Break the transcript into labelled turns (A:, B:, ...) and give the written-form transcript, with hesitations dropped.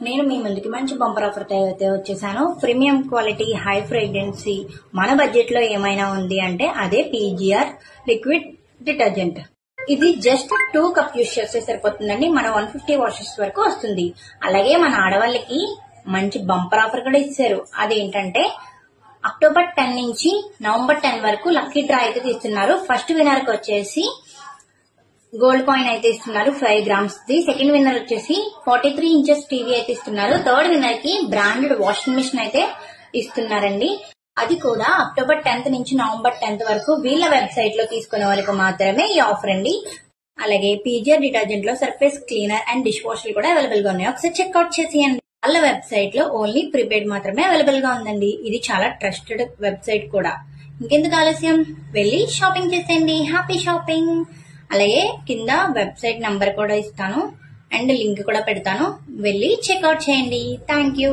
A: నేను మీ ముందుకి మంచి బంపర్ ఆఫర్ అయితే వచ్చేసాను. ప్రీమియం క్వాలిటీ, హై ఫ్రేగ్రెన్సీ, మన బడ్జెట్ లో ఏమైనా ఉంది అంటే అదే పీజీఆర్ లిక్విడ్ డిటర్జెంట్. ఇది జస్ట్ 2 కప్ యూస్ చేస్తే సరిపోతుందండి. మన 150 వాషెస్ వరకు వస్తుంది. అలాగే మన ఆడవాళ్ళకి మంచి బంపర్ ఆఫర్ కూడా ఇచ్చారు. అదేంటంటే అక్టోబర్ 10 నుంచి నవంబర్ 10 వరకు లక్కీ డ్రా అయితే తీస్తున్నారు. ఫస్ట్ విన్నర్ కి వచ్చేసి గోల్డ్ కాయిన్ అయితే ఇస్తున్నారు 5 గ్రామ్స్ ది. సెకండ్ విన్నర్ వచ్చేసి 43 ఇంచెస్ టీవీ అయితే ఇస్తున్నారు. థర్డ్ విన్నర్ కి బ్రాండెడ్ వాషింగ్ మిషన్ అయితే ఇస్తున్నారండి. అది కూడా అక్టోబర్ 10th నుంచి నవంబర్ 10th వరకు వీళ్ళ వెబ్సైట్ లో తీసుకునే వాళ్ళకి మాత్రమే ఈ ఆఫర్ అండి. అలాగే పీజీఆర్ డిటర్జెంట్ లో సర్ఫేస్ క్లీనర్ అండ్ డిష్ వాషర్లు కూడా అవైలబుల్ గా ఉన్నాయి. ఒకసారి చెక్అవుట్ చేసేయండి. వాళ్ళ వెబ్సైట్ లో ఓన్లీ ప్రీపెయిడ్ మాత్రమే అవైలబుల్ గా ఉందండి. ఇది చాలా ట్రస్టెడ్ వెబ్సైట్ కూడా. ఇంకెందుకు ఆలస్యం, వెళ్ళి షాపింగ్ చేసేయండి. Happy shopping. అలాగే కింద వెబ్సైట్ నంబర్ కూడా ఇస్తాను అండ్ లింక్ కూడా పెడతాను. వెళ్ళి చెక్అవుట్ చేయండి. Thank you.